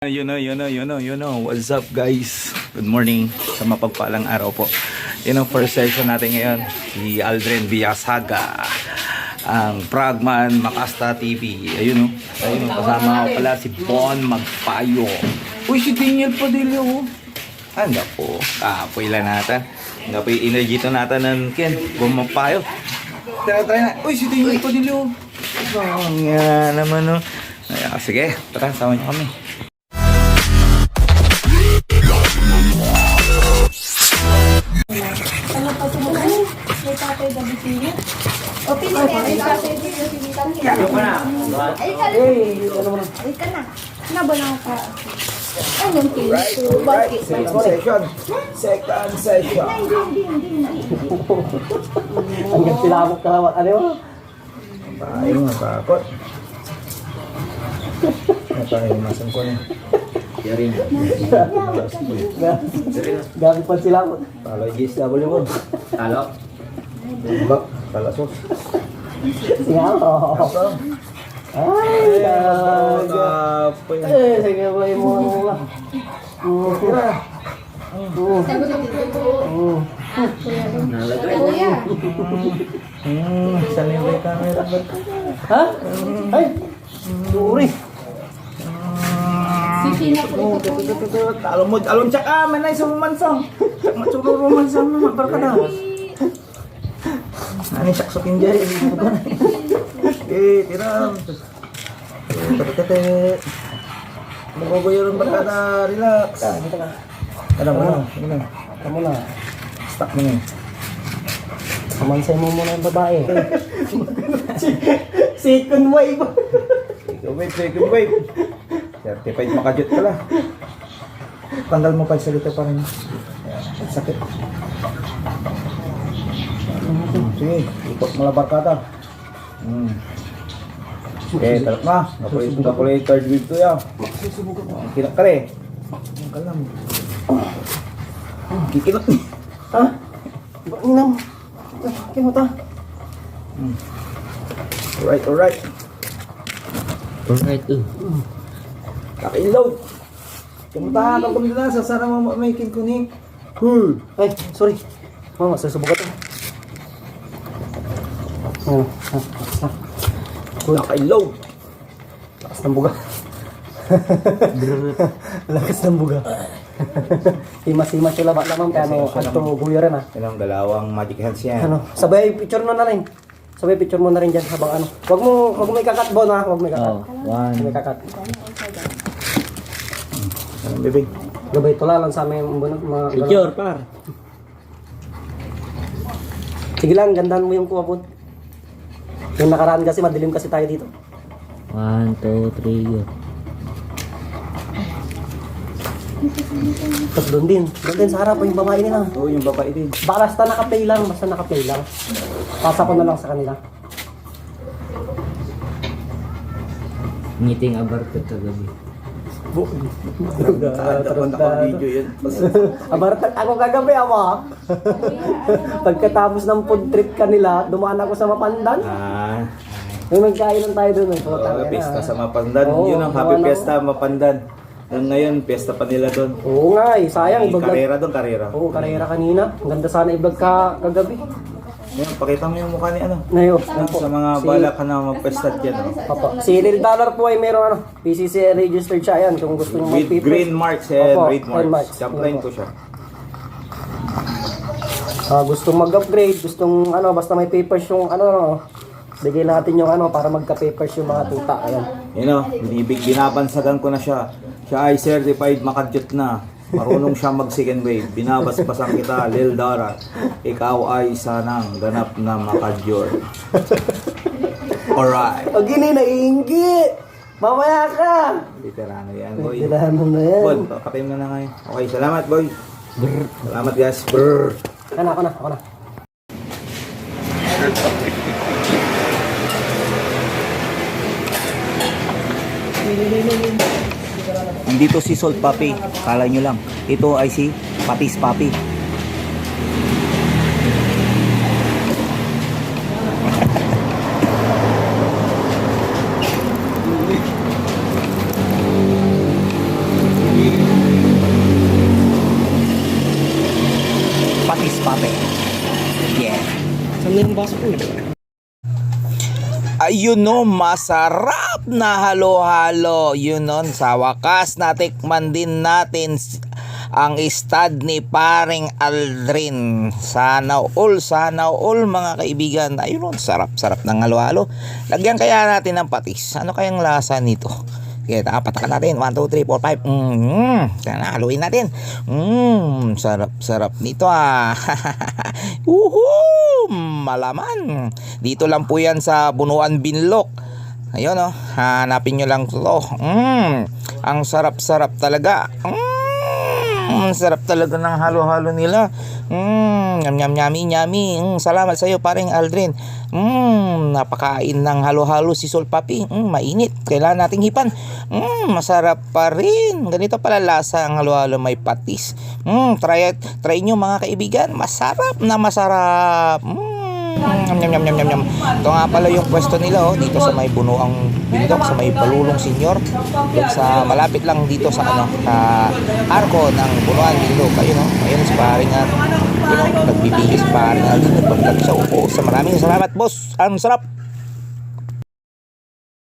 What's up guys? Good morning sa mapagpalang araw po. Yun ang first session natin ngayon. Si Aldrin Villasaga, ang Frogman Makasta TV. Ayun kasama ko pala si Bon Magpayo. Uy, si Daniel Padilla. Handa po, kapoy lang natin. Handa po yung energy to natin ng Ken, Bon Magpayo. Try na. Uy, si Daniel Padilla. Nga naman sige, tara, sama niyo kami. Ano pa sumukan? May tatay gabi siya. O, pinili. May tatay dito. Ay ka na. Nabalang ka. Anong pinito? Bakit? Second session. Hindi. Hanggang silabok ka naman. Ano yun? Tayo nga, kakot. Tayo, masan ko na. Yarin. Gamit pa silabok. Talo, GSW mo. Talo. Bak, talasos. Singaw. Ay, talaga. Sige ba yung mga tira. Kuya. Saan yung may camera ba? Ha? Ay! Sorry! Sisina po ito. Alon tsaka, manay sa mansang. Matsururo mansang naman, barka na. Ano yung saksakin dyan? Tira. Tete. Nagogoyo rin barka na, relax. Kada mo na. Kada mo na. Stop mo na. Kamansay mo muna yung babae. Second wave. Second wave. Certified makajut pala. Tanggal mo pa yung salita pa rin. Sakit. Sige, ikot mo lang barkada. Okay, talap na. Nakulit third wave to ya. Kinap ka rin. Ang kalam. Kikinot ni. Ha? Inam. Kinot ha. Alright. Kaka-load. Kamuta, pag kumita na, sasara mo may kinkunik. Ay, sorry. Mama, sasubukan ito. Kaka-load. Lakas ng buga. Lakas ng buga. Himas-himas yung laba naman. Kaya ano, ito guyo rin ha. Yan ang dalawang magic hands yan. Ano, sabay picture mo na rin. Sabay picture mo na rin dyan habang ano. Wag mo may kakat Bon ha. Wag may kakat. One. May kakat. Anong bibig? Gabay tula lang sa amin mga Picture, par. Sige lang, gandahan mo yung kuha po. Yung nakaraan kasi, madilim kasi tayo dito. 1, 2, 3, go. Tapos doon din sa harap yung babae nila. Oo, yung babae din. Basta naka-play lang. Pasa ko na lang sa kanila. Meeting aborted kagabi. Naka-video yun. Abartak ako kagabi, ama. Pagkatapos ng food trip kanila, dumaan ako sa Mapandan. Yung nagkainan tayo doon. Pista sa Mapandan. Oo, Yun ang happy ano? fiesta Mapandan. Ngayon, pesta pa nila doon. Oo nga eh, sayang. Karera doon, karera. Oo, karera kanina. Ang ganda sana i-vlog ka kagabi. Yan, pakita mo yung mukha ni ano. Ngayon, Sa mga balak ka na magpesta dyan. Papa. Si Lil Dollar po ay meron PCC registered siya yan kung gusto niyo With mag-paper. green marks and Opo, red green marks. marks. Jump-line ko siya. Gustong mag-upgrade, gustong basta may papers yung bigay natin yung para magka-papers yung mga tuta. Ayan. You know, binabansagan ko na siya. Siya ay certified makadyot na. Marunong siya mag second wave. Binabasbasan kita, Lil Dara. Ikaw ay sanang ganap na makadyot. Alright. O gini, naiinggi! Mamaya ka! Literano yan, boy. Tirahan mo na yan. Bon, kapim na ngayon. Okay, salamat, boy. Salamat, guys. Brr. Ako na. Nandito si Salt Papi. Kala nyo lang. Ito ay si Papis Papi. yung baso ko eh. Ayun no, masarap na halo-halo. Yun no, sa wakas natikman din natin ang stud ni paring Aldrin. Sana all mga kaibigan. Ayun no, sarap-sarap ng halo-halo. Lagyan kaya natin ng patis. Ano kayang lasa nito? Sige, patakan natin. 1, 2, 3, 4, 5. Haluin natin. Sarap nito ah. Malaman. Dito lang po yan sa Bunuan Binlok. Ayun oh, hanapin nyo lang to. Ang sarap-sarap talaga. Ang sarap talaga ng halo-halo nila. Yummy. Salamat sa iyo paring Aldrin. Napakain ng halo-halo si Sol Papi. Mainit. Kailangan nating hipan. Masarap pa rin. Ganito pala lasa ang halo-halo may patis. Try nyo mga kaibigan. Masarap na masarap. Yum. Ito nga pala yung pwesto nila oh, dito sa may Bunuang Bindok, sa may Palulong Senior. Sa malapit lang dito sa arko ng Bunuan Bindok. Ayun si paring nagbibigay si paring nagbibigay siya. Sa maraming salamat boss. Ang sarap.